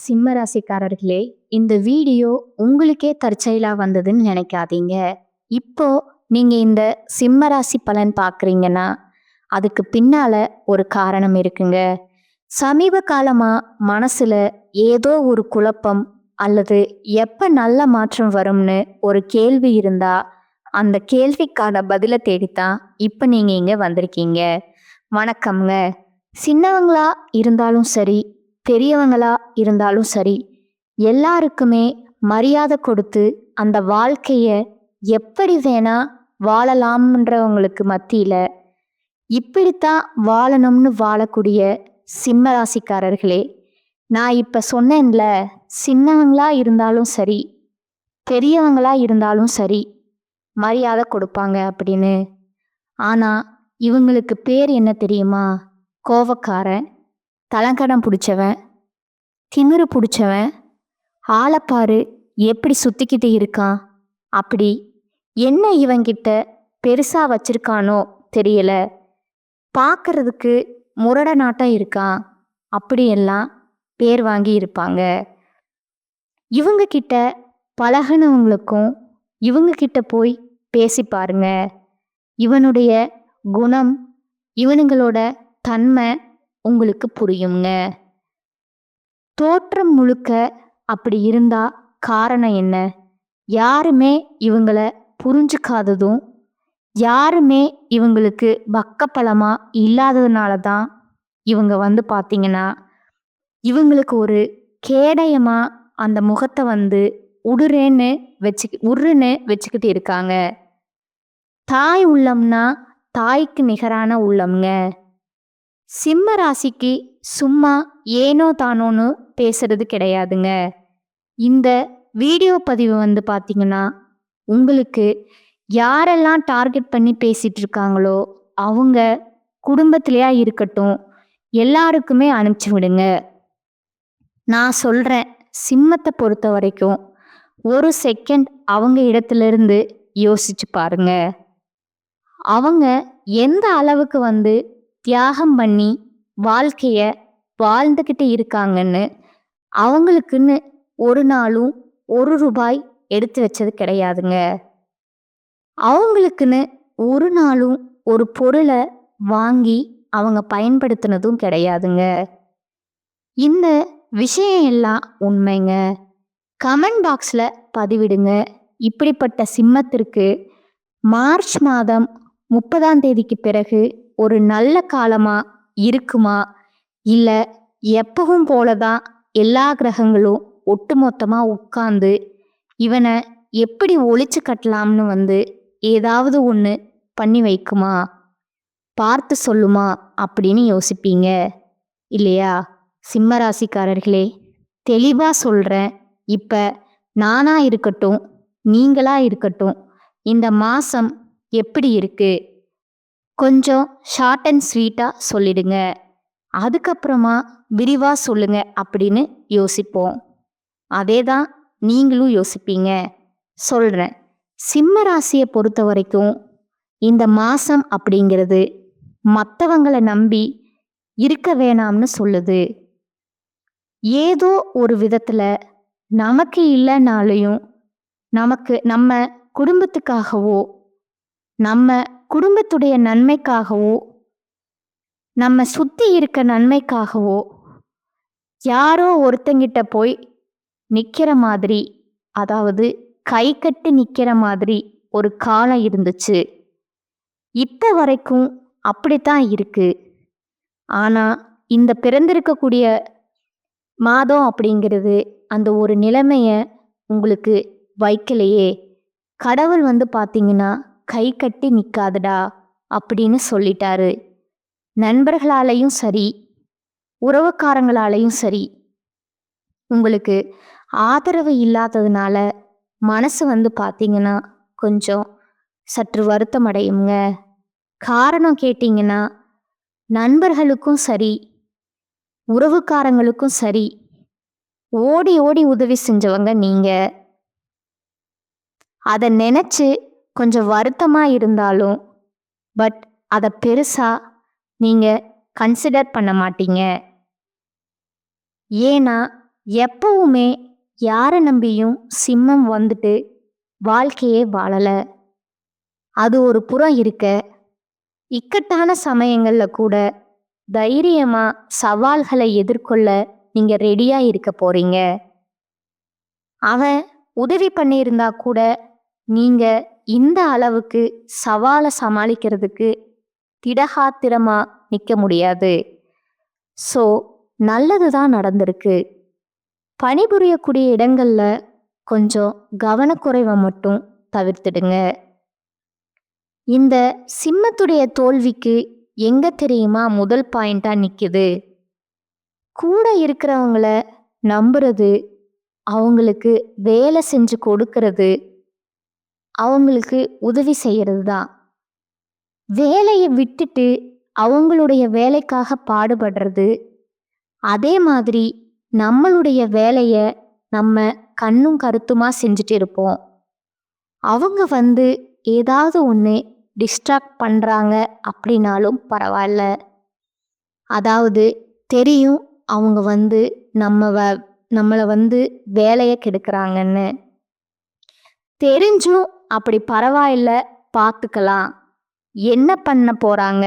சிம்ம ராசிக்காரர்களே, இந்த வீடியோ உங்களுக்கே தற்செயலா வந்ததுன்னு நினைக்காதீங்க. இப்போ நீங்க இந்த சிம்ம ராசி பலன் பார்க்குறீங்கன்னா, அதுக்கு பின்னால ஒரு காரணம் இருக்குங்க. சமீப காலமா மனசுல ஏதோ ஒரு குழப்பம் அல்லது எப்ப நல்ல மாற்றம் வரும்னு ஒரு கேள்வி இருந்தா, அந்த கேள்விக்கான பதில தேடித்தான் இப்ப நீங்க இங்க வந்திருக்கீங்க. வணக்கம்ங்க. சின்னவங்களா இருந்தாலும் சரி, பெரியவங்களா இருந்தாலும் சரி, எல்லாருக்குமே மரியாதை கொடுத்து அந்த வாழ்க்கைய எப்படி வேணா வாழலாம்ன்றவங்களுக்கு மத்தியில இப்படித்தான் வாழணும்னு வாழக்கூடிய சிம்ம ராசிக்காரர்களே, நான் இப்ப சொன்னேன்ல, சின்னவங்களா இருந்தாலும் சரி, பெரியவங்களா இருந்தாலும் சரி, மரியாதை கொடுப்பாங்க அப்படின்னு. ஆனா இவங்களுக்கு பேர் என்ன தெரியுமா? கோவக்காரன், தலங்கடம் பிடிச்சவன், திமிரு பிடிச்சவன், ஆளப்பாரு எப்படி சுத்திக்கிட்டு இருக்கான், அப்படி என்ன இவங்கிட்ட பெருசா வச்சிருக்கானோ தெரியல, பார்க்கறதுக்கு முரட நாட்டம் இருக்கான், அப்படியெல்லாம் பேர் வாங்கி இருப்பாங்க. இவங்க கிட்ட பழகுனவங்களுக்கும் இவங்க கிட்ட போய் பேசி பாருங்க. இவனுடைய குணம், இவனுங்களோட தன்மை உங்களுக்கு புரியுங்க. தோற்றம் முழுக்க அப்படி இருந்தா காரணம் என்ன? யாருமே இவங்கள புரிஞ்சுக்காததும், யாருமே இவங்களுக்கு பக்கபலமா இல்லாததுனால தான் இவங்க பார்த்தீங்கன்னா, இவங்களுக்கு ஒரு கேடயமா அந்த முகத்தை உருன்னு வச்சுக்கிட்டு இருக்காங்க. தாய் உள்ளம்னா தாய்க்கு நிகரான உள்ளம்ங்க. சிம்ம ராசிக்கு சும்மா ஏனோ தானோன்னு பேசுறது கிடையாதுங்க. இந்த வீடியோ பதிவு பார்த்தீங்கன்னா, உங்களுக்கு யாரெல்லாம் டார்கெட் பண்ணி பேசிட்டு இருக்காங்களோ அவங்க குடும்பத்திலேயா இருக்கட்டும், எல்லாருக்குமே அனுப்பிச்சு விடுங்க. நான் சொல்றேன், சிம்மத்தை பொறுத்த வரைக்கும் ஒரு செகண்ட் அவங்க இடத்துல யோசிச்சு பாருங்க. அவங்க எந்த அளவுக்கு தியாகம் பண்ணி வாழ்க்கைய வாழ்ந்துக்கிட்டு இருக்காங்கன்னு அவங்களுக்குன்னு ஒரு நாளும் ₹1 எடுத்து வச்சது கிடையாதுங்க. அவங்களுக்குன்னு ஒரு நாளும் ஒரு பொருளை வாங்கி அவங்க பயன்படுத்தினதும் கிடையாதுங்க. இந்த விஷயம் எல்லாம் உண்மைங்க. கமெண்ட் பாக்ஸில் பதிவிடுங்க. இப்படிப்பட்ட சிம்மத்திற்கு மார்ச் மாதம் 30ஆம் தேதிக்கு பிறகு ஒரு நல்ல காலமா இருக்குமா, இல்லை எப்பவும் போலதான் எல்லா கிரகங்களும் ஒட்டுமொத்தமா உட்கார்ந்து இவனை எப்படி ஒழிச்சு கட்டலாம்னு ஏதாவது ஒன்று பண்ணி வைக்குமா, பார்த்து சொல்லுமா அப்படின்னு யோசிப்பீங்க இல்லையா? சிம்ம ராசிக்காரர்களே, தெளிவா சொல்றேன். இப்ப நானா இருக்கட்டும், நீங்களா இருக்கட்டும், இந்த மாசம் எப்படி இருக்கு கொஞ்சம் ஷார்ட் அண்ட் ஸ்வீட்டா சொல்லிடுங்க. அதுக்கப்புறமா விரிவா சொல்லுங்க அப்படின்னு யோசிப்போம். அதே தான் நீங்களும் யோசிப்பீங்க. சொல்றேன், சிம்ம ராசியை பொறுத்த வரைக்கும் இந்த மாசம் அப்படிங்கிறது மற்றவங்களை நம்பி இருக்க வேணாம்னு சொல்லுது. ஏதோ ஒரு விதத்துல நமக்கு இல்லைனாலையும் நம்ம குடும்பத்துக்காகவோ, நம்ம குடும்பத்துடைய நன்மைக்காகவோ, நம்ம சுத்தி இருக்க நன்மைக்காகவோ யாரோ ஒருத்தங்கிட்ட போய் நிக்கிற மாதிரி, அதாவது கை கட்டி நிக்கிற மாதிரி ஒரு காலம் இருந்துச்சு. இப்ப வரைக்கும் அப்படித்தான் இருக்கு. ஆனா இந்த பிறந்திருக்கக்கூடிய மாதம் அப்படிங்கிறது அந்த ஒரு நிலைமைய உங்களுக்கு வைக்கலையே. கடவுள் பார்த்தீங்கன்னா, கை கட்டி நிக்காதடா அப்படின்னு சொல்லிட்டாரு. நண்பர்களாலையும் சரி, உறவுக்காரங்களாலையும் சரி, உங்களுக்கு ஆதரவு இல்லாததுனால மனசு பார்த்தீங்கன்னா கொஞ்சம் சற்று வருத்தம் அடையுங்க. காரணம் கேட்டீங்கன்னா, நண்பர்களுக்கும் சரி, உறவுக்காரங்களுக்கும் சரி, ஓடி ஓடி உதவி செஞ்சவங்க நீங்க. அதை நினைச்சு கொஞ்சம் வருத்தமா இருந்தாலும் பட் அதை பெருசா நீங்க கன்சிடர் பண்ண மாட்டீங்க. ஏன்னா எப்பவுமே யாரை நம்பியும் சிம்மம் வந்துட்டு வாழ்க்கையே வாழல. அது ஒரு புறம் இருக்க, இக்கட்டான சமயங்கள்ல கூட தைரியமா சவால்களை எதிர்கொள்ள நீங்க ரெடியா இருக்க போறீங்க. அவன் உதவி பண்ணியிருந்தா கூட நீங்க இந்த அளவுக்கு சவாலை சமாளிக்கிறதுக்கு திடகாத்திரமா நிற்க முடியாது. ஸோ நல்லதுதான் நடந்திருக்கு. பணிபுரியக்கூடிய இடங்கள்ல கொஞ்சம் கவனக்குறைவை மட்டும் தவிர்த்துடுங்க. இந்த சிம்மத்துடைய தோல்விக்கு எங்க தெரியுமா முதல் பாயிண்டா நிக்குது? கூட இருக்கிறவங்கள நம்புறது, அவங்களுக்கு வேலை செஞ்சு கொடுக்கறது, அவங்களுக்கு உதவி செய்யறது தான். வேலையை விட்டுட்டு அவங்களுடைய வேலைக்காக பாடுபடுறது, அதே மாதிரி நம்மளுடைய வேலையை நம்ம கண்ணும் கருத்துமா செஞ்சுட்டு இருப்போம். அவங்க வந்து ஏதாவது ஒன்று டிஸ்ட்ராக்ட் பண்ணுறாங்க அப்படின்னாலும் பரவாயில்ல. அதாவது தெரியும் அவங்க வந்து நம்மளை வந்து வேலையை கெடுக்கிறாங்கன்னு. தெரிஞ்சும் அப்படி பரவாயில்ல, பார்த்துக்கலாம், என்ன பண்ண போகிறாங்க,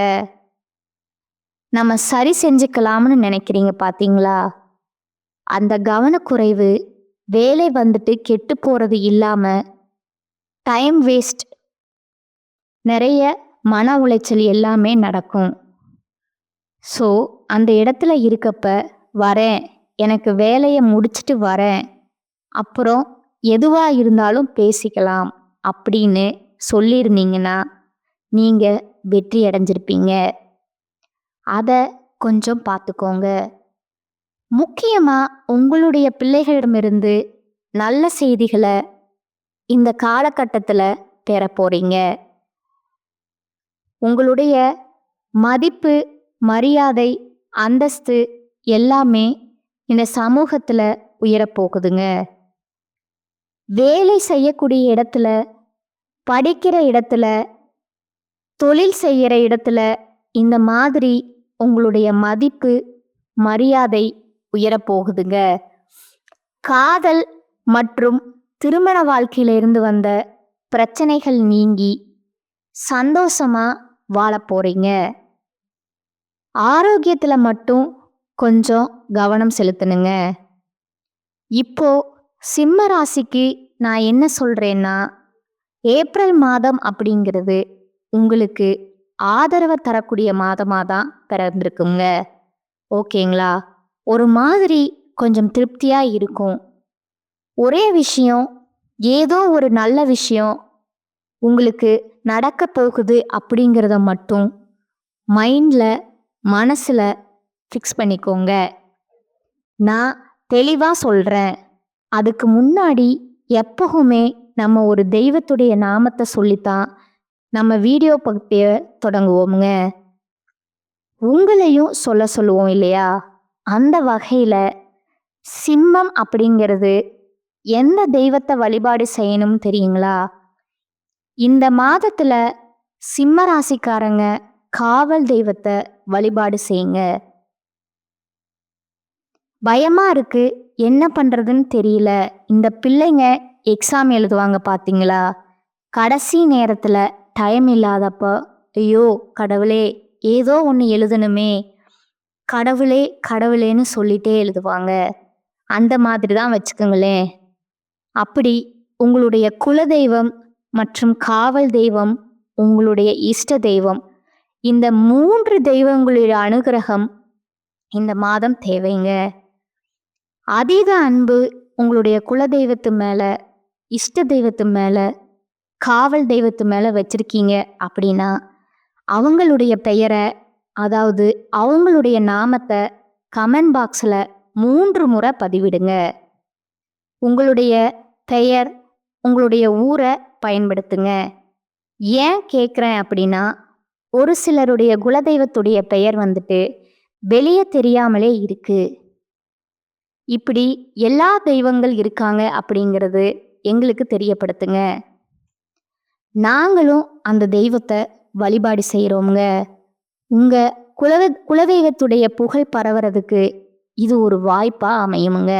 நம்ம சரி செஞ்சுக்கலாம்னு நினைக்கிறீங்க பார்த்தீங்களா? அந்த கவனக்குறைவு வேலை வந்துட்டு கெட்டு போகிறது இல்லாமல் டைம் வேஸ்ட், நிறைய மன உளைச்சல் எல்லாமே நடக்கும். ஸோ அந்த இடத்துல இருக்கப்ப வரேன், எனக்கு வேலையை முடிச்சுட்டு வரேன், அப்புறம் எதுவாக இருந்தாலும் பேசிக்கலாம் அப்படின்னு சொல்லியிருந்தீங்கன்னா நீங்கள் வெற்றி அடைஞ்சிருப்பீங்க. அதை கொஞ்சம் பார்த்துக்கோங்க. முக்கியமாக உங்களுடைய பிள்ளைகளிடமிருந்து நல்ல செய்திகளை இந்த காலகட்டத்தில் பெற போறீங்க. உங்களுடைய மதிப்பு, மரியாதை, அந்தஸ்து எல்லாமே இந்த சமூகத்தில் உயரப்போகுதுங்க. வேலை செய்யக்கூடிய இடத்துல, படிக்கிற இடத்துல, தொழில் செய்கிற இடத்துல இந்த மாதிரி உங்களுடைய மதிப்பு, மரியாதை உயரப்போகுதுங்க. காதல் மற்றும் திருமண வாழ்க்கையிலிருந்து வந்த பிரச்சனைகள் நீங்கி சந்தோஷமா வாழ போறீங்க. ஆரோக்கியத்தில் மட்டும் கொஞ்சம் கவனம் செலுத்தணுங்க. இப்போ சிம்ம ராசிக்கு நான் என்ன சொல்றேன்னா, ஏப்ரல் மாதம் அப்படிங்கிறது உங்களுக்கு ஆதரவை தரக்கூடிய மாதமாக தான் பிறந்திருக்குங்க. ஓகேங்களா? ஒரு மாதிரி கொஞ்சம் திருப்தியாக இருக்கும். ஒரே விஷயம், ஏதோ ஒரு நல்ல விஷயம் உங்களுக்கு நடக்க போகுது அப்படிங்கிறத மட்டும் மைண்டில், மனசில் ஃபிக்ஸ் பண்ணிக்கோங்க. நான் தெளிவாக சொல்கிறேன். அதுக்கு முன்னாடி எப்பவுமே நம்ம ஒரு தெய்வத்துடைய நாமத்தை சொல்லித்தான் நம்ம வீடியோ பகுதிய தொடங்குவோமுங்க. உங்களையும் சொல்லுவோம் இல்லையா? அந்த வகையில் சிம்மம் அப்படிங்கிறது எந்த தெய்வத்தை வழிபாடு செய்யணும்னு தெரியுங்களா? இந்த மாதத்துல சிம்ம ராசிக்காரங்க காவல் தெய்வத்தை வழிபாடு செய்யுங்க. பயமா இருக்கு, என்ன பண்றதுன்னு தெரியல, இந்த பிள்ளைங்க எக்ஸாம் எழுதுவாங்க பார்த்தீங்களா, கடைசி நேரத்துல டைம் இல்லாதப்போ ஐயோ கடவுளே ஏதோ ஒன்று எழுதணுமே, கடவுளே கடவுளேன்னு சொல்லிட்டே எழுதுவாங்க. அந்த மாதிரி தான் வச்சுக்கோங்களேன். அப்படி உங்களுடைய குலதெய்வம் மற்றும் காவல் தெய்வம், உங்களுடைய இஷ்ட தெய்வம், இந்த 3 தெய்வங்களுடைய அனுகிரகம் இந்த மாதம் தேவைங்க. அதீத அன்பு உங்களுடைய குலதெய்வத்து மேலே, இஷ்ட தெய்வத்து மேலே, காவல் தெய்வத்து மேலே வச்சிருக்கீங்க அப்படின்னா அவங்களுடைய பெயரை, அதாவது அவங்களுடைய நாமத்தை கமெண்ட் பாக்ஸில் 3 முறை பதிவிடுங்க. உங்களுடைய பெயர், உங்களுடைய ஊரை பயன்படுத்துங்க. ஏன் கேட்குறேன் அப்படின்னா, ஒரு சிலருடைய குலதெய்வத்துடைய பெயர் வந்துட்டு வெளியே தெரியாமலே இருக்கு. இப்படி எல்லா தெய்வங்கள் இருக்காங்க அப்படிங்கிறது எங்களுக்கு தெரியப்படுத்துங்க. நாங்களும் அந்த தெய்வத்தை வழிபாடு செய்கிறோமுங்க. உங்கள் குலதெய்வத்துடைய புகழ் பரவுறதுக்கு இது ஒரு வாய்ப்பாக அமையுமுங்க.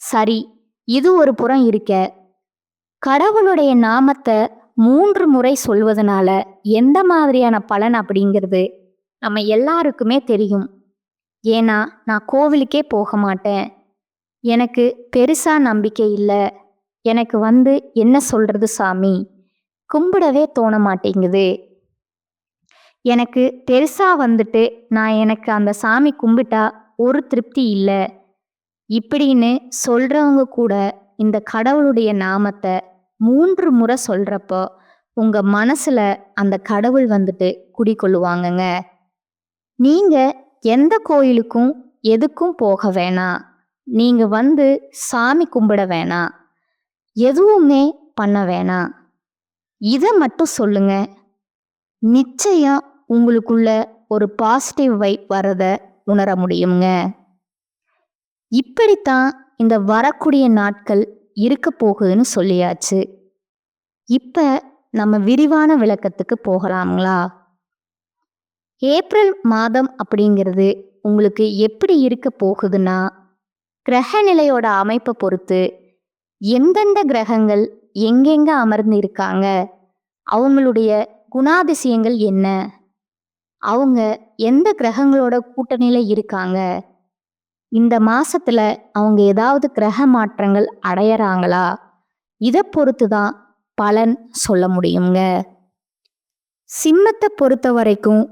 சரி, இது ஒரு புறம் இருக்க, கடவுளுடைய நாமத்தை 3 முறை சொல்வதனால எந்த மாதிரியான பலன் அப்படிங்கிறது நம்ம எல்லாருக்குமே தெரியும். ஏன்னா நான் கோவிலுக்கே போக மாட்டேன், எனக்கு பெருசா நம்பிக்கை இல்லை, எனக்கு என்ன சொல்றது சாமி, கும்பிடவே தோண மாட்டேங்குது, எனக்கு பெருசா எனக்கு அந்த சாமி கும்பிட்டா ஒரு திருப்தி இல்லை இப்படின்னு சொல்றவங்க கூட இந்த கடவுளுடைய நாமத்தை 3 முறை சொல்றப்போ உங்க மனசுல அந்த கடவுள் குடிக்கொள்ளுவாங்கங்க. நீங்க எந்த கோயிலுக்கும் எதுக்கும் போக வேணாம், நீங்க சாமி கும்பிட வேணாம், எதுவுமே பண்ண வேணாம், இதை மட்டும் சொல்லுங்க. நிச்சயம் உங்களுக்குள்ள ஒரு பாசிட்டிவ் வைப் வரத உணர முடியுங்க. இப்படித்தான் இந்த வரக்கூடிய நாட்கள் இருக்க போகுதுன்னு சொல்லியாச்சு. இப்ப நம்ம விரிவான விளக்கத்துக்கு போகலாங்களா? ஏப்ரல் மாதம் அப்படிங்கிறது உங்களுக்கு எப்படி இருக்க போகுதுன்னா, கிரக நிலையோட அமைப்பை பொறுத்து எந்தெந்த கிரகங்கள் எங்கெங்க அமர்ந்து இருக்காங்க, அவங்களுடைய குணாதிசயங்கள் என்ன, அவங்க எந்த கிரகங்களோட கூட்டணியில இருக்காங்க, இந்த மாசத்துல அவங்க ஏதாவது கிரக மாற்றங்கள் அடையறாங்களா, இதை பொறுத்து தான் பலன் சொல்ல முடியுங்க. சிம்மத்தை பொறுத்த வரைக்கும்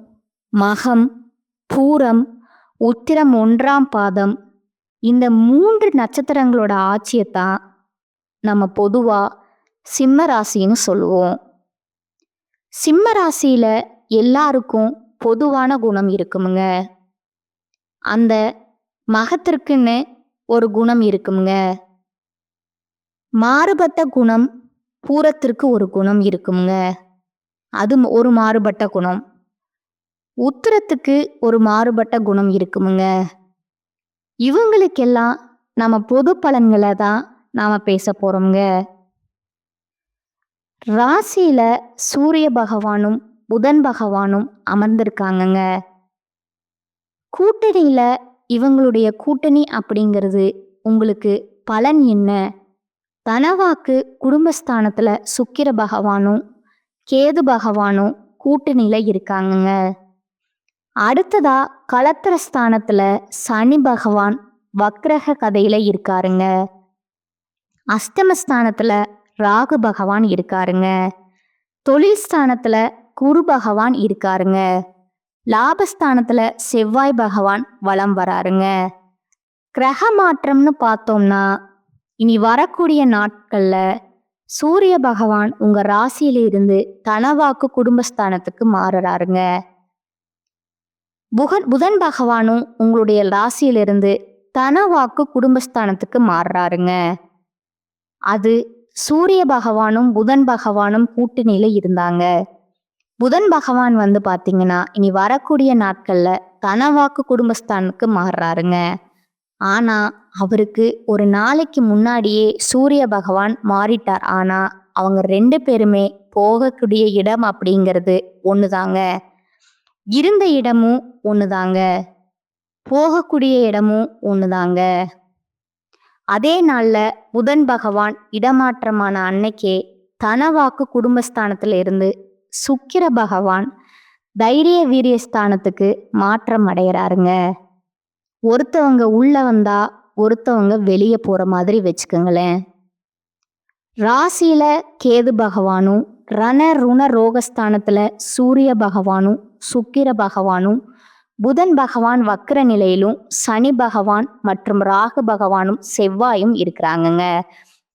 மகம், பூரம், உத்திரம் 1ஆம் பாதம் இந்த 3 நட்சத்திரங்களோட ஆட்சியைத்தான் நம்ம பொதுவா சிம்ம ராசின்னு சொல்லுவோம். சிம்ம ராசியில எல்லாருக்கும் பொதுவான குணம் இருக்குமுங்க. அந்த மகத்திற்குன்னு ஒரு குணம் இருக்குமுங்க. மாறுபட்ட குணம் பூரத்திற்கு ஒரு குணம் இருக்குமுங்க. அது ஒரு மாறுபட்ட குணம். உத்திரத்துக்கு ஒரு மாறுபட்ட குணம் இருக்குமுங்க. இவங்களுக்கெல்லாம் நம்ம பொது பலன்களை தான் நாம பேச போறோம்ங்க. ராசியில சூரிய பகவானும் புதன் பகவானும் அமர்ந்திருக்காங்கங்க. கூட்டணியில இவங்களுடைய கூட்டணி அப்படிங்கிறது உங்களுக்கு பலன் என்ன? தனவாக்கு குடும்பஸ்தானத்துல சுக்கிர பகவானும் கேது பகவானும் கூட்டணியில இருக்காங்கங்க. அடுத்ததா களத்திரஸ்தானத்துல சனி பகவான் வக்ரக கதையில இருக்காருங்க. அஷ்டமஸ்தானத்துல ராகு பகவான் இருக்காருங்க. தொழில் ஸ்தானத்துல குரு பகவான் இருக்காருங்க. லாபஸ்தானத்துல செவ்வாய் பகவான் வலம் வராருங்க. கிரக மாற்றம்னு பார்த்தோம்னா இனி வரக்கூடிய நாட்கள்ல சூரிய பகவான் உங்க ராசியில இருந்து தனவாக்கு குடும்பஸ்தானத்துக்கு மாறுறாருங்க. புதன் பகவானும் உங்களுடைய ராசியிலிருந்து தனவாக்கு குடும்பஸ்தானத்துக்கு மாறுறாருங்க. அது சூரிய பகவானும் புதன் பகவானும் கூட்டணியில இருந்தாங்க. புதன் பகவான் பாத்தீங்கன்னா இனி வரக்கூடிய நாட்கள்ல தனவாக்கு குடும்பஸ்தானுக்கு மாறுறாருங்க. ஆனா அவருக்கு ஒரு நாளைக்கு முன்னாடியே சூரிய பகவான் மாறிட்டார். ஆனா அவங்க 2 பேருமே போகக்கூடிய இடம் அப்படிங்கிறது ஒண்ணுதாங்க. இருந்த இடமும் ஒண்ணுதாங்க, போகக்கூடிய இடமும் ஒண்ணுதாங்க. அதே நாள்ல புதன் பகவான் இடமாற்றமான அன்னைக்கே தனவாக்கு குடும்பஸ்தானத்துல இருந்து சுக்கிர பகவான் தைரிய வீரியஸ்தானத்துக்கு மாற்றம் அடைகிறாருங்க. ஒருத்தவங்க உள்ள வந்தா ஒருத்தவங்க வெளியே போற மாதிரி வச்சுக்கோங்களேன். ராசியில கேது பகவானும் ரண ருண ரோகஸ்தானத்துல சூரிய பகவானும் சுக்கிர பகவானும் புதன் பகவான் வக்ர நிலையிலும் சனி பகவான் மற்றும் ராகு பகவானும் செவ்வாயும் இருக்கிறாங்கங்க.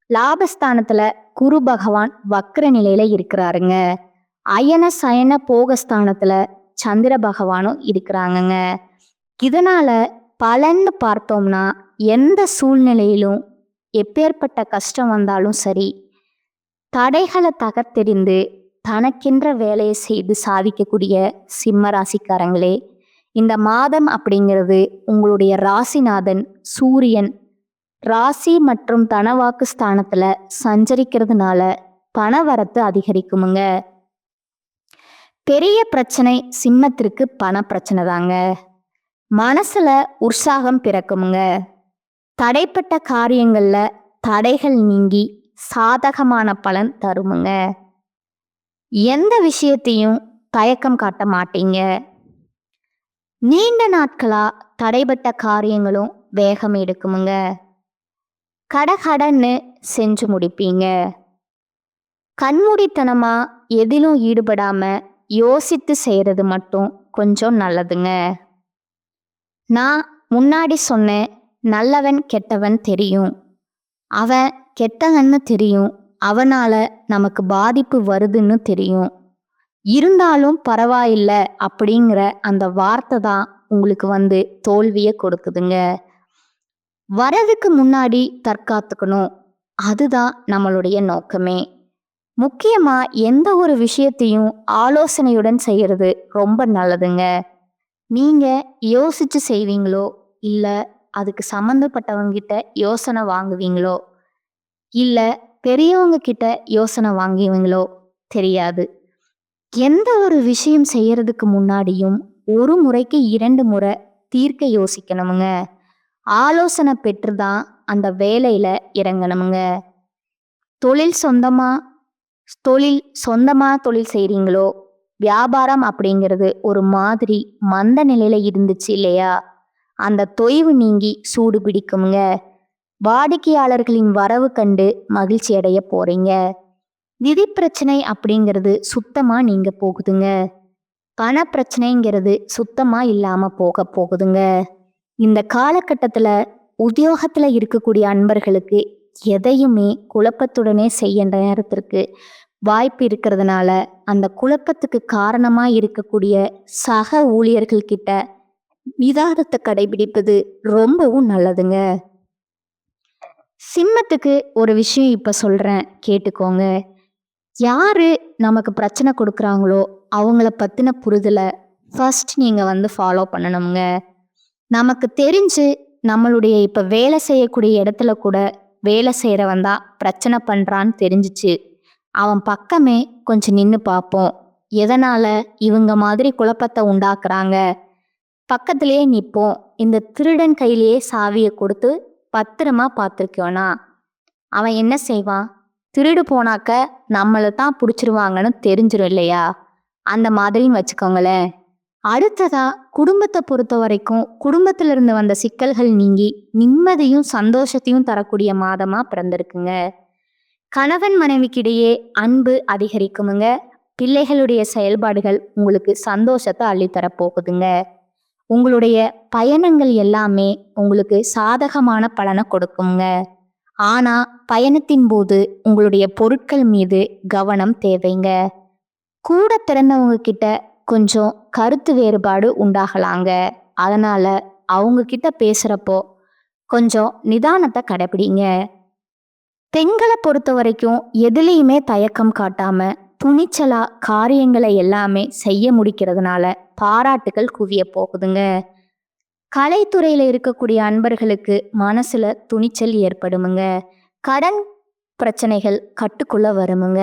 லாபஸ்தானத்துல குரு பகவான் வக்ர நிலையில இருக்கிறாருங்க. அயன சயன போகஸ்தானத்துல சந்திர பகவானும் இருக்கிறாங்கங்க. இதனால பலன்னு பார்த்தோம்னா எந்த சூழ்நிலையிலும் எப்பேற்பட்ட கஷ்டம் வந்தாலும் சரி, தடைகளை தகர்த்தெறிந்து தனக்கென்ற வேலையை செய்து சாதிக்கக்கூடிய சிம்ம ராசிக்காரங்களே, இந்த மாதம் அப்படிங்கிறது உங்களுடைய ராசிநாதன் சூரியன் ராசி மற்றும் தனவாக்கு ஸ்தானத்துல சஞ்சரிக்கிறதுனால பணவரத்து அதிகரிக்குமுங்க. பெரிய பிரச்சனை சிம்மத்திற்கு பண பிரச்சனை தாங்க. மனசுல உற்சாகம் பிறக்குமுங்க. தடைப்பட்ட காரியங்கள்ல தடைகள் நீங்கி சாதகமான பலன் தருமுங்க. எந்த விஷயத்தையும் தயக்கம் காட்ட மாட்டீங்க. நீண்ட நாட்களா தடைப்பட்ட காரியங்களும் வேகம் எடுக்குமுங்க. கடகடன்னு செஞ்சு முடிப்பீங்க. கண்மூடித்தனமா எதிலும் ஈடுபடாம யோசித்து செய்யறது மட்டும் கொஞ்சம் நல்லதுங்க. நான் முன்னாடி சொன்னேன், நல்லவன் கெட்டவன் தெரியும், அவன் கெட்டவன்னு தெரியும், அவனால நமக்கு பாதிப்பு வருதுன்னு தெரியும், இருந்தாலும் பரவாயில்ல அப்படிங்கிற அந்த வார்த்தை தான் உங்களுக்கு தோல்வியை கொடுக்குதுங்க. வரதுக்கு முன்னாடி தற்காத்துக்கணும், அதுதான் நம்மளுடைய நோக்கமே. முக்கியமா எந்த ஒரு விஷயத்தையும் ஆலோசனையுடன் செய்யறது ரொம்ப நல்லதுங்க. நீங்க யோசிச்சு செய்வீங்களோ இல்ல அதுக்கு சம்மந்தப்பட்டவங்க கிட்ட யோசனை வாங்குவீங்களோ இல்ல பெரியவங்க கிட்ட யோசனை வாங்குவீங்களோ தெரியாது. எந்த ஒரு விஷயம் செய்யறதுக்கு முன்னாடியும் ஒரு முறைக்கு 2 முறை தீர்க்க யோசிக்கணுமுங்க. ஆலோசனை பெற்றுதான் அந்த வேலையில இறங்கணுமுங்க. தொழில் சொந்தமா தொழில் செய்றீங்களோ, வியாபாரம் அப்படிங்கிறது ஒரு மாதிரி மந்த நிலையில இருந்துச்சு இல்லையா, அந்த தொய்வு நீங்கி சூடு பிடிக்குமுங்க. வாடிக்கையாளர்களின் வரவு கண்டு மகிழ்ச்சி அடைய போறீங்க. நிதி பிரச்சனை அப்படிங்கிறது சுத்தமா நீங்க போகுதுங்க. பண பிரச்சனைங்கிறது சுத்தமா இல்லாம போக போகுதுங்க. இந்த காலகட்டத்துல உத்தியோகத்துல இருக்கக்கூடிய அன்பர்களுக்கு எதையுமே குழப்பத்துடனே செய்ய நேரத்திற்கு வாய்ப்பு இருக்கிறதுனால அந்த குழப்பத்துக்கு காரணமா இருக்கக்கூடிய சக ஊழியர்கள் கிட்ட நிதானத்தை கடைபிடிப்பது ரொம்பவும் நல்லதுங்க. சிம்மத்துக்கு ஒரு விஷயம் இப்ப சொல்றேன், கேட்டுக்கோங்க. யாரு நமக்கு பிரச்சனை கொடுக்குறாங்களோ அவங்கள பத்தின புரிதலை ஃபர்ஸ்ட் நீங்க ஃபாலோ பண்ணணுங்க. நமக்கு தெரிஞ்சு நம்மளுடைய இப்ப வேலை செய்யக்கூடிய இடத்துல கூட வேலை செய்யறவன் தான் பிரச்சனை பண்றான்னு தெரிஞ்சிச்சு, அவன் பக்கமே கொஞ்சம் நின்று பார்ப்போம். எதனால இவங்க மாதிரி குழப்பத்தை உண்டாக்குறாங்க, பக்கத்திலேயே நிற்போம். இந்த திருடன் கையிலேயே சாவியை கொடுத்து பத்திரமா பார்த்துருக்கோனா அவன் என்ன செய்வான், திருடு போனாக்க நம்மளை தான் பிடிச்சிருவாங்கன்னு தெரிஞ்சிடும் இல்லையா, அந்த மாதிரின்னு வச்சுக்கோங்களேன். அடுத்ததா குடும்பத்தை பொறுத்த வரைக்கும் குடும்பத்துல இருந்து வந்த சிக்கல்கள் நீங்கி நிம்மதியும் சந்தோஷத்தையும் தரக்கூடிய மாதமா பிறந்திருக்குங்க. கணவன் மனைவிக்கிடையே அன்பு அதிகரிக்குமுங்க. பிள்ளைகளுடைய செயல்பாடுகள் உங்களுக்கு சந்தோஷத்தை அள்ளித்தர போகுதுங்க. உங்களுடைய பயணங்கள் எல்லாமே உங்களுக்கு சாதகமான பலனை கொடுக்குங்க. ஆனா பயணத்தின் போது உங்களுடைய பொருட்கள் மீது கவனம் தேவைங்க. கூட பிறந்தவங்க கிட்ட கொஞ்சம் கருத்து வேறுபாடு உண்டாகலாங்க. அதனால அவங்க கிட்ட பேசுறப்போ கொஞ்சம் நிதானத்தை கடைபிடிங்க. பெண்களை பொறுத்த வரைக்கும் எதுலேயுமே தயக்கம் காட்டாம துணிச்சலா காரியங்களை எல்லாமே செய்ய முடிக்கிறதுனால பாராட்டுகள் குவிய போகுதுங்க. கலைத்துறையில இருக்கக்கூடிய அன்பர்களுக்கு மனசுல துணிச்சல் ஏற்படுமுங்க. கடன் பிரச்சனைகள் கட்டுக்குள்ள வருமுங்க.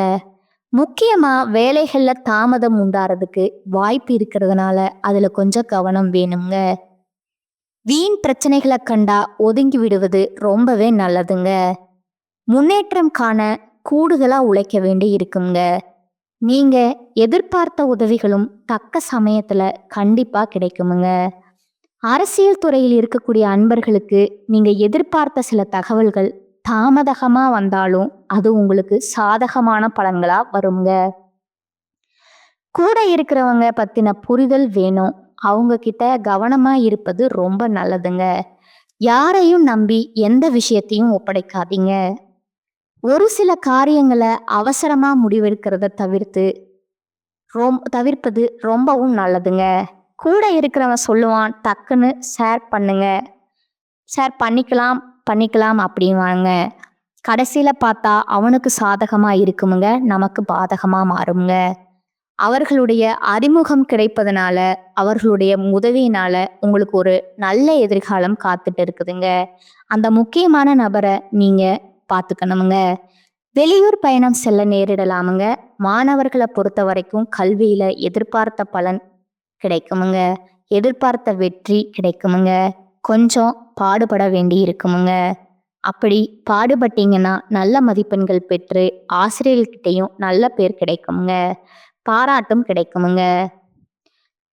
முக்கியமா வேலைகள்ல தாமதம் உண்டாறதுக்கு வாய்ப்பு இருக்கிறதுனால அதுல கொஞ்சம் கவனம் வேணுங்க. வீண் பிரச்சனைகளை கண்டா ஒதுங்கி விடுவது ரொம்பவே நல்லதுங்க. முன்னேற்றம் காண கூடுதலா உழைக்க வேண்டி இருக்குங்க. நீங்க எதிர்பார்த்த உதவிகளும் தக்க சமயத்துல கண்டிப்பா கிடைக்குமுங்க. அரசியல் துறையில் இருக்கக்கூடிய அன்பர்களுக்கு நீங்க எதிர்பார்த்த சில தகவல்கள் தாமதமா வந்தாலும் அது உங்களுக்கு சாதகமான பலன்களா வருங்க. கூட இருக்கிறவங்க பத்தின புரிதல் வேணும். அவங்க கிட்ட கவனமா இருப்பது ரொம்ப நல்லதுங்க. யாரையும் நம்பி எந்த விஷயத்தையும் ஒப்படைக்காதீங்க. ஒரு சில காரியங்களை அவசரமா முடிவெடுக்கிறத தவிர்ப்பது ரொம்பவும் நல்லதுங்க. கூட இருக்கிறவன் சொல்லுவான், டக்குன்னு ஷேர் பண்ணிக்கலாம் அப்படின்வாங்க. கடைசியில பார்த்தா அவனுக்கு சாதகமா இருக்குமுங்க, நமக்கு பாதகமா மாறுங்க. அவர்களுடைய அறிமுகம் கிடைப்பதனால அவர்களுடைய உதவியினால உங்களுக்கு ஒரு நல்ல எதிர்காலம் காத்துட்டு இருக்குதுங்க. அந்த முக்கியமான நபரை நீங்க பார்த்துக்கணுமுங்க. வெளியூர் பயணம் செல்ல நேரிடலாமுங்க. மாணவர்களை பொறுத்த வரைக்கும் கல்வியில எதிர்பார்த்த பலன் கிடைக்குமுங்க. எதிர்பார்த்த வெற்றி கிடைக்குமுங்க. கொஞ்சம் பாடுபட வேண்டி இருக்குமுங்க. அப்படி பாடுபட்டீங்கன்னா நல்ல மதிப்பெண்கள் பெற்று ஆசிரியர்கிட்டையும் நல்ல பேர் கிடைக்குமுங்க. பாராட்டும் கிடைக்குமுங்க.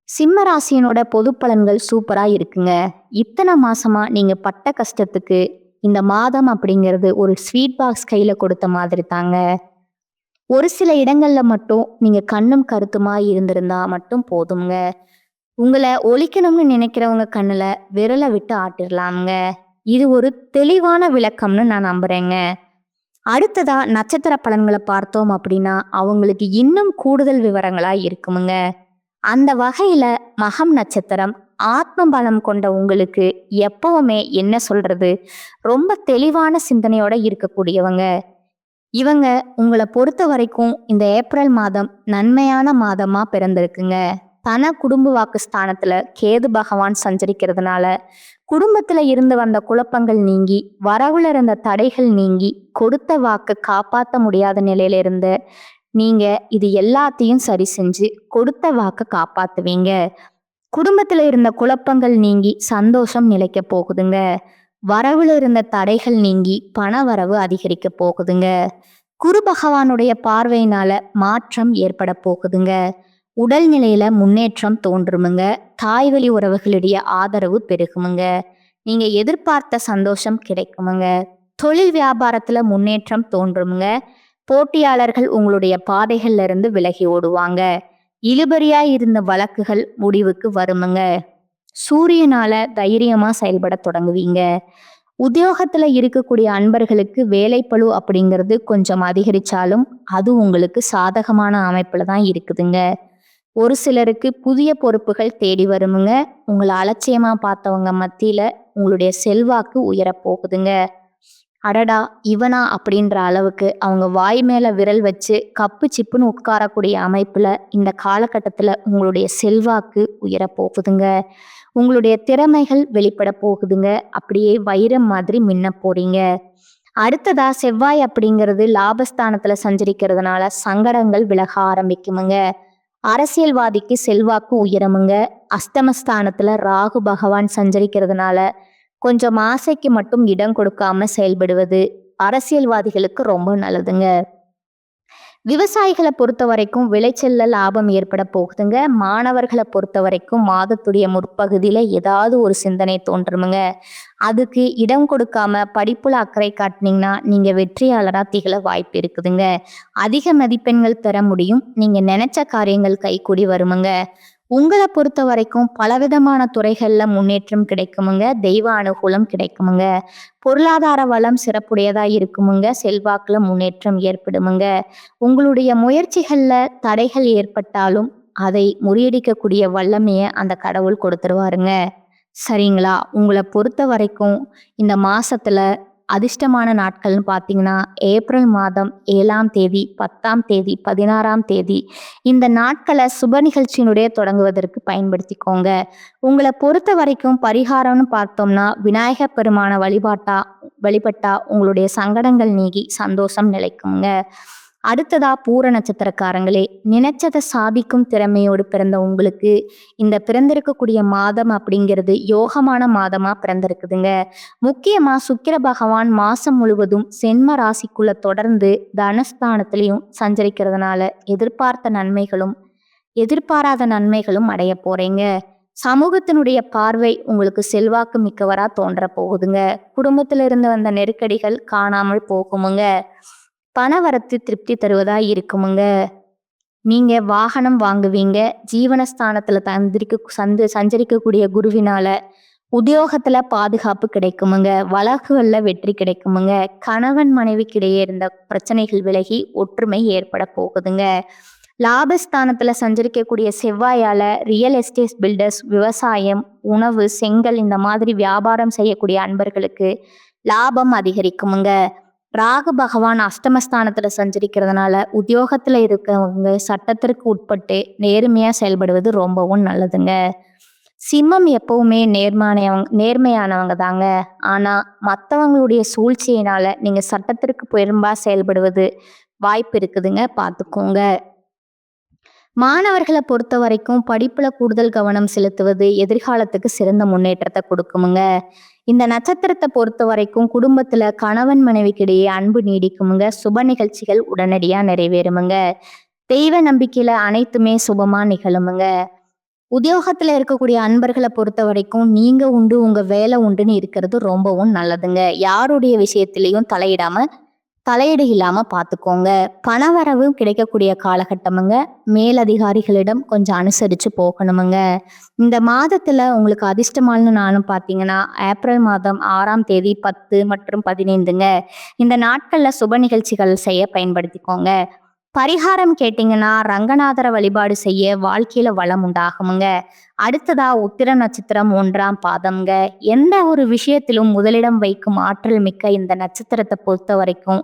சிம்ம ராசியினோட பொது பலன்கள் சூப்பரா இருக்குங்க. இத்தனை மாசமா நீங்க பட்ட கஷ்டத்துக்கு இந்த மாதம் அப்படிங்கிறது ஒரு ஸ்வீட் பாக்ஸ் கையில கொடுத்த மாதிரி தாங்க. ஒரு சில இடங்கள்ல மட்டும் நீங்க கண்ணும் கருத்துமா இருந்திருந்தா மட்டும் போதுங்க. உங்களை ஒழிக்கணும்னு நினைக்கிறவங்க கண்ணுல விரலை விட்டு ஆட்டிடலாம்ங்க. இது ஒரு தெளிவான விளக்கம்னு நான் நம்புறேங்க. அடுத்ததா நட்சத்திர பலன்களை பார்த்தோம் அப்படின்னா அவங்களுக்கு இன்னும் கூடுதல் விவரங்களா இருக்குமுங்க. அந்த வகையில மகம் நட்சத்திரம் ஆத்ம பலம் கொண்ட உங்களுக்கு எப்பவுமே என்ன சொல்றது, ரொம்ப தெளிவான சிந்தனையோட இருக்கக்கூடியவங்க. இவங்க உங்களை பொறுத்த வரைக்கும் இந்த ஏப்ரல் மாதம் நன்மையான மாதமா பிறந்திருக்குங்க. தன குடும்ப வாக்கு ஸ்தானத்துல கேது பகவான் சஞ்சரிக்கிறதுனால குடும்பத்துல இருந்து வந்த குழப்பங்கள் நீங்கி, வரவுல இருந்த தடைகள் நீங்கி, கொடுத்த வாக்கு காப்பாற்ற முடியாத நிலையில இருந்த நீங்க இது எல்லாத்தையும் சரி செஞ்சு கொடுத்த வாக்க காப்பாத்துவீங்க. குடும்பத்துல இருந்த குழப்பங்கள் நீங்கி சந்தோஷம் நிலைக்க போகுதுங்க. வரவுல இருந்த தடைகள் நீங்கி பண வரவு அதிகரிக்க போகுதுங்க. குரு பகவானுடைய பார்வையினால மாற்றம் ஏற்பட போகுதுங்க. உடல்நிலையில முன்னேற்றம் தோன்றுமுங்க. தாய்வழி உறவுகளுடைய ஆதரவு பெருகுமுங்க. நீங்க எதிர்பார்த்த சந்தோஷம் கிடைக்குமுங்க. தொழில் வியாபாரத்துல முன்னேற்றம் தோன்றுமுங்க. போட்டியாளர்கள் உங்களுடைய பாதைகள்ல இருந்து விலகி ஓடுவாங்க. இழுபறியா இருந்த வழக்குகள் முடிவுக்கு வருமுங்க. சூரியனால தைரியமா செயல்பட தொடங்குவீங்க. உத்தியோகத்துல இருக்கக்கூடிய அன்பர்களுக்கு வேலைப்பளு அப்படிங்கிறது கொஞ்சம் அதிகரிச்சாலும் அது உங்களுக்கு சாதகமான அமைப்புல தான் இருக்குதுங்க. ஒரு சிலருக்கு புதிய பொறுப்புகள் தேடி வருமுங்க. உங்களை அலட்சியமா பார்த்தவங்க மத்தியில உங்களுடைய செல்வாக்கு உயரப் போகுதுங்க. அடடா இவனா அப்படின்ற அளவுக்கு அவங்க வாய் மேல விரல் வச்சு கப்பு சிப்புன்னு உட்காரக்கூடிய அமைப்புல இந்த காலகட்டத்துல உங்களுடைய செல்வாக்கு உயரப் போகுதுங்க. உங்களுடைய திறமைகள் வெளிப்பட போகுதுங்க. அப்படியே வைரம் மாதிரி மின்ன போறீங்க. அடுத்ததா செவ்வாய் அப்படிங்கிறது லாபஸ்தானத்துல சஞ்சரிக்கிறதுனால சங்கடங்கள் விலக ஆரம்பிக்குமுங்க. அரசியல்வாதிக்கு செல்வாக்கு உயரமுங்க. அஸ்தமஸ்தானத்துல ராகு பகவான் சஞ்சரிக்கிறதுனால கொஞ்சம் ஆசைக்கு மட்டும் இடம் கொடுக்காம செயல்படுவது அரசியல்வாதிகளுக்கு ரொம்ப நல்லதுங்க. விவசாயிகளை பொறுத்த வரைக்கும் விளைச்சல்ல லாபம் ஏற்பட போகுதுங்க. மாணவர்களை பொறுத்த வரைக்கும் மாதத்துடைய முற்பகுதியில ஏதாவது ஒரு சிந்தனை தோன்றுமுங்க. அதுக்கு இடம் கொடுக்காம படிப்புல அக்கறை காட்டினீங்கன்னா நீங்க வெற்றியாளரா திகழ வாய்ப்பு இருக்குதுங்க. அதிக மதிப்பெண்கள் பெற முடியும். நீங்க நினைச்ச காரியங்கள் கைகூடி வருமுங்க. உங்களை பொறுத்த வரைக்கும் பலவிதமான துறைகள்ல முன்னேற்றம் கிடைக்குமுங்க. தெய்வ அனுகூலம் கிடைக்குமுங்க. பொருளாதார வளம் சிறப்புடையதா இருக்குமுங்க. செல்வாக்குல முன்னேற்றம் ஏற்படுமுங்க. உங்களுடைய முயற்சிகள்ல தடைகள் ஏற்பட்டாலும் அதை முறியடிக்கக்கூடிய வல்லமையை அந்த கடவுள் கொடுத்துருவாருங்க. சரிங்களா? உங்களை பொறுத்த வரைக்கும் இந்த மாசத்துல அதிர்ஷ்டமான நாட்கள்னு பார்த்தீங்கன்னா ஏப்ரல் மாதம் 7ஆம் தேதி, 10ஆம் தேதி, 16ஆம் தேதி இந்த நாட்களை சுப நிகழ்ச்சியினுடைய தொடங்குவதற்கு பயன்படுத்திக்கோங்க. உங்களை பொறுத்த வரைக்கும் பரிகாரம்னு பார்த்தோம்னா விநாயகர் பெருமான வழிபட்டா உங்களுடைய சங்கடங்கள் நீங்கி சந்தோஷம் நிலைக்குங்க. அடுத்ததா பூர நட்சத்திரக்காரங்களே, நினைச்சதை சாதிக்கும் திறமையோடு பிறந்த உங்களுக்கு இந்த பிறந்திருக்கக்கூடிய மாதம் அப்படிங்கிறது யோகமான மாதமா பிறந்திருக்குதுங்க. முக்கியமா சுக்கிர பகவான் மாசம் முழுவதும் சென்ம ராசிக்குள்ள தொடர்ந்து தனஸ்தானத்திலையும் சஞ்சரிக்கிறதுனால எதிர்பாராத நன்மைகளும் அடைய போறீங்க. சமூகத்தினுடைய பார்வை உங்களுக்கு செல்வாக்கு மிக்கவரா தோன்ற போகுதுங்க. குடும்பத்துல இருந்து வந்த நெருக்கடிகள் காணாமல் போகுமுங்க. பணவரத்து திருப்தி தருவதா இருக்குமுங்க. நீங்க வாகனம் வாங்குவீங்க. ஜீவனஸ்தானத்துல சஞ்சரிக்கக்கூடிய குருவினால உத்தியோகத்துல பாதுகாப்பு கிடைக்குமுங்க. வழக்குகள்ல வெற்றி கிடைக்குமுங்க. கணவன் மனைவிக்கிடையே இருந்த பிரச்சனைகள் விலகி ஒற்றுமை ஏற்பட போகுதுங்க. லாபஸ்தானத்துல சஞ்சரிக்கக்கூடிய செவ்வாயால ரியல் எஸ்டேட் பில்டர்ஸ், விவசாயம், உணவு, செங்கல் இந்த மாதிரி வியாபாரம் செய்யக்கூடிய அன்பர்களுக்கு லாபம் அதிகரிக்குமுங்க. ராகு பகவான் அஷ்டமஸ்தானத்துல சஞ்சரிக்கிறதுனால உத்தியோகத்துல இருக்கவங்க சட்டத்திற்கு உட்பட்டு நேர்மையா செயல்படுவது ரொம்பவும் நல்லதுங்க. சிம்மம் எப்பவுமே நேர்மையானவங்க தாங்க. ஆனா மற்றவங்களுடைய சூழ்ச்சியினால நீங்க சட்டத்திற்கு புறம்பா செயல்படுவது வாய்ப்பு இருக்குதுங்க. பார்த்துக்கோங்க. மாணவர்கள பொறுத்தவரைக்கும் படிப்புல கூடுதல் கவனம் செலுத்துவது எதிர்காலத்துக்கு சிறந்த முன்னேற்றத்த குடுக்குமுங்க. இந்த நட்சத்திரத்த பொறுத்தவரைக்கும் குடும்பத்துல கணவன் மனைவிக்கிடையே அன்பு நீடிக்குமுங்க. சுப நிகழ்ச்சிகள் உடனடியா நிறைவேறுமுங்க. தெய்வ நம்பிக்கையில அனைத்துமே சுபமா நிகழுமுங்க. உத்தியோகத்துல இருக்கக்கூடிய அன்பர்கள பொறுத்தவரைக்கும் நீங்க உண்டு, உங்க வேலை உண்டுன்னு இருக்கிறது ரொம்பவும் நல்லதுங்க. யாருடைய விஷயத்திலயும் தலையீடு இல்லாம பார்த்துக்கோங்க. பணவரவு கிடைக்கக்கூடிய காலகட்டமுங்க. மேலதிகாரிகளிடம் கொஞ்சம் அனுசரிச்சு போகணுமுங்க. இந்த மாதத்துல உங்களுக்கு அதிர்ஷ்டமான நாளும் பார்த்தீங்கன்னா, ஏப்ரல் மாதம் 6ஆம் தேதி 10 மற்றும் 15ங்க. இந்த நாட்கள்ல சுப நிகழ்ச்சிகள் செய்ய பயன்படுத்திக்கோங்க. பரிகாரம் கேட்டீங்கன்னா, ரங்கநாதர வழிபாடு செய்ய வாழ்க்கையில வளம் உண்டாகுமுங்க. அடுத்ததா உத்திர நட்சத்திரம் 1ஆம் பாதம்ங்க. எந்த ஒரு விஷயத்திலும் முதலிடம் வைக்கும் ஆற்றல் மிக்க இந்த நட்சத்திரத்தை பொறுத்த வரைக்கும்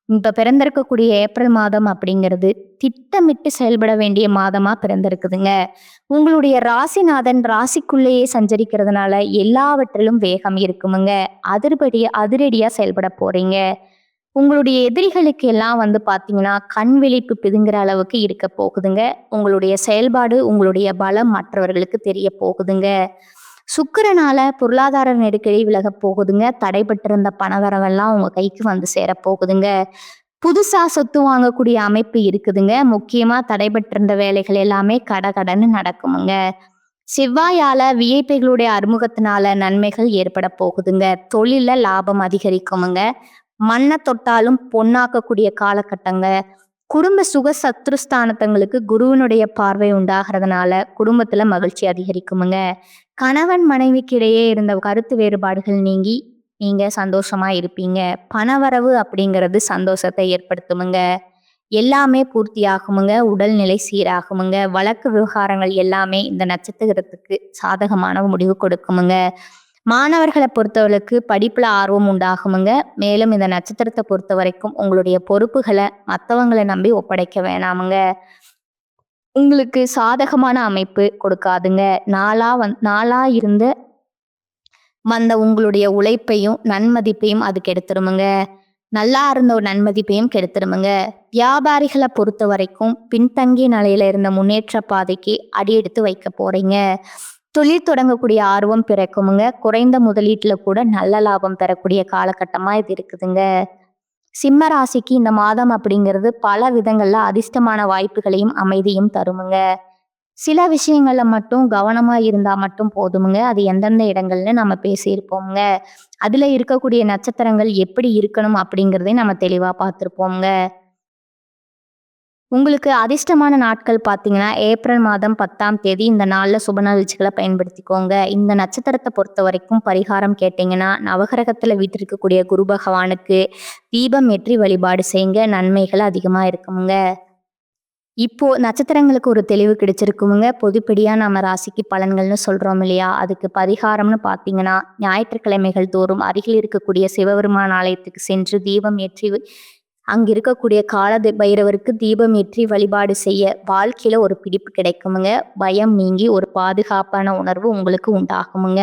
இப்ப பிறந்திருக்கக்கூடிய ஏப்ரல் மாதம் அப்படிங்கிறது திட்டமிட்டு செயல்பட வேண்டிய மாதமா பிறந்திருக்குதுங்க. உங்களுடைய ராசிநாதன் ராசிக்குள்ளேயே சஞ்சரிக்கிறதுனால எல்லாவற்றிலும் வேகம் இருக்குமுங்க. அதிரடியா செயல்பட போறீங்க. உங்களுடைய எதிரிகளுக்கு எல்லாம் பார்த்தீங்கன்னா, கண் விழிப்பு பிதுங்குற அளவுக்கு இருக்க போகுதுங்க. உங்களுடைய செயல்பாடு, உங்களுடைய பலம் மற்றவர்களுக்கு தெரிய போகுதுங்க. சுக்கிரனால பொருளாதார நெருக்கடி விலகப் போகுதுங்க. தடைபட்டிருந்த பணவரவெல்லாம் உங்க கைக்கு வந்து சேரப்போகுதுங்க. புதுசா சொத்து வாங்கக்கூடிய அமைப்பு இருக்குதுங்க. முக்கியமா தடைபட்டிருந்த வேலைகள் எல்லாமே கடகடன்னு நடக்குமுங்க. செவ்வாயால விஐபிகளுடைய அறிமுகத்தினால நன்மைகள் ஏற்பட போகுதுங்க. தொழில்ல லாபம் அதிகரிக்குமுங்க. மண்ணை தொட்டாலும் பொன்னாக்கக்கூடிய காலகட்டங்க. குடும்ப சுக சத்ருஸ்தானத்தங்களுக்கு குருவினுடைய பார்வை உண்டாகிறதுனால குடும்பத்துல மகிழ்ச்சி அதிகரிக்குமுங்க. கணவன் மனைவிக்கு இடையே இருந்த கருத்து வேறுபாடுகள் நீங்கி நீங்க சந்தோஷமா இருப்பீங்க. பணவரவு அப்படிங்கிறது சந்தோஷத்தை ஏற்படுத்துமுங்க. எல்லாமே பூர்த்தியாகுமுங்க. உடல்நிலை சீராகுமுங்க. வழக்கு விவகாரங்கள் எல்லாமே இந்த நட்சத்திரத்துக்கு சாதகமான முடிவு கொடுக்குமுங்க. மாணவர்களை பொறுத்தவரைக்கு படிப்புல ஆர்வம் உண்டாகுமுங்க. மேலும் இந்த நட்சத்திரத்தை பொறுத்த வரைக்கும் உங்களுடைய பொறுப்புகளை மற்றவங்களை நம்பி ஒப்படைக்க வேணாமுங்க. உங்களுக்கு சாதகமான அமைப்பு கொடுக்காதுங்க. நாளா இருந்து வந்த உங்களுடைய உழைப்பையும் நன்மதிப்பையும் அது கெடுத்துருமுங்க. நல்லா இருந்த ஒரு நன்மதிப்பையும் கெடுத்துருமுங்க. வியாபாரிகளை பொறுத்த வரைக்கும் பின்தங்கிய நிலையில இருந்த முன்னேற்ற பாதைக்கு அடியெடுத்து வைக்க போறீங்க. தொழில் தொடங்கக்கூடிய ஆர்வம் பிறக்குமுங்க. குறைந்த முதலீட்டுல கூட நல்ல லாபம் பெறக்கூடிய காலகட்டமா இது இருக்குதுங்க. சிம்ம ராசிக்கு இந்த மாதம் அப்படிங்கிறது பல விதங்கள்ல அதிர்ஷ்டமான வாய்ப்புகளையும் அமைதியும் தருமுங்க. சில விஷயங்கள்ல மட்டும் கவனமா இருந்தா மட்டும் போதுமுங்க. அது எந்தெந்த இடங்கள்னு நம்ம பேசியிருப்போம்ங்க. அதுல இருக்கக்கூடிய நட்சத்திரங்கள் எப்படி இருக்கணும் அப்படிங்கிறதையும் நம்ம தெளிவா பார்த்திருப்போம்ங்க. உங்களுக்கு அதிர்ஷ்டமான நாட்கள் பார்த்தீங்கன்னா, ஏப்ரல் மாதம் 10ஆம் தேதி இந்த நாள்ல சுப நிகழ்ச்சிகளை பயன்படுத்திக்கோங்க. இந்த நட்சத்திரத்தை பொறுத்த வரைக்கும் பரிகாரம் கேட்டீங்கன்னா, நவகிரகத்துல வீற்றிருக்கக்கூடிய குரு பகவானுக்கு தீபம் ஏற்றி வழிபாடு செய்யுங்க. நன்மைகள் அதிகமா இருக்குமுங்க. இப்போ நட்சத்திரங்களுக்கு ஒரு தெளிவு கிடைச்சிருக்குமுங்க. பொதுப்படியா நம்ம ராசிக்கு பலன்கள்னு சொல்றோம் இல்லையா? அதுக்கு பரிகாரம்னு பார்த்தீங்கன்னா, ஞாயிற்றுக்கிழமைகள் தோறும் அருகில் இருக்கக்கூடிய சிவபெருமான் ஆலயத்துக்கு சென்று தீபம் ஏற்றி அங்க இருக்கக்கூடிய பைரவருக்கு தீபம் ஏற்றி வழிபாடு செய்ய வாழ்க்கையில ஒரு பிடிப்பு கிடைக்குமுங்க. பயம் நீங்கி ஒரு பாதுகாப்பான உணர்வு உங்களுக்கு உண்டாகுமுங்க.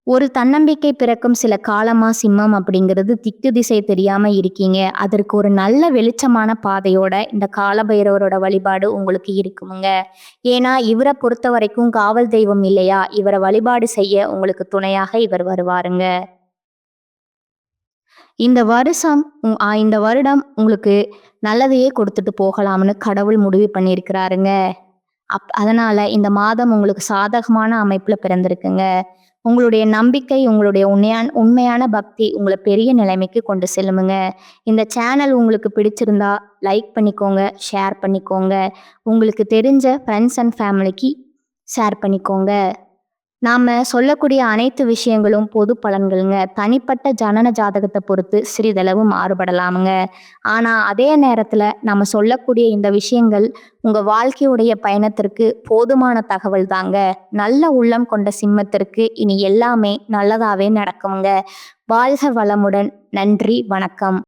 ஒரு தன்னம்பிக்கை பிறக்கும் சில காலமா சிம்மம் அப்படிங்கிறது திக்கு திசை தெரியாம இருக்கீங்க. அதற்கு ஒரு நல்ல வெளிச்சமான பாதையோட இந்த காலபைரவரோட வழிபாடு உங்களுக்கு இருக்குமுங்க. ஏன்னா இவரை பொறுத்த வரைக்கும் காவல் தெய்வம் இல்லையா? இவரை வழிபாடு செய்ய உங்களுக்கு துணையாக இவர் வருவாருங்க. இந்த வருடம் உங்களுக்கு நல்லதையே கொடுத்துட்டு போகலாம்னு கடவுள் முடிவு பண்ணியிருக்கிறாருங்க. அதனால இந்த மாதம் உங்களுக்கு சாதகமான அமைப்புல பிறந்திருக்குங்க. உங்களுடைய நம்பிக்கை, உங்களுடைய உண்மையான பக்தி உங்களை பெரிய நிலைமைக்கு கொண்டு செல்லுமுங்க. இந்த சேனல் உங்களுக்கு பிடிச்சிருந்தா லைக் பண்ணிக்கோங்க, ஷேர் பண்ணிக்கோங்க. உங்களுக்கு தெரிஞ்ச ஃப்ரெண்ட்ஸ் அண்ட் ஃபேமிலிக்கு ஷேர் பண்ணிக்கோங்க. நாம சொல்லக்கூடிய அனைத்து விஷயங்களும் பொது பலன்களுங்க. தனிப்பட்ட ஜனன ஜாதகத்தை பொறுத்து சிறிதளவு மாறுபடலாமுங்க. ஆனா அதே நேரத்துல நம்ம சொல்லக்கூடிய இந்த விஷயங்கள் உங்க வாழ்க்கையுடைய பயணத்திற்கு போதுமான தகவல் தாங்க. நல்ல உள்ளம் கொண்ட சிம்மத்திற்கு இனி எல்லாமே நல்லதாவே நடக்குமுங்க. வாழ்க வளமுடன். நன்றி, வணக்கம்.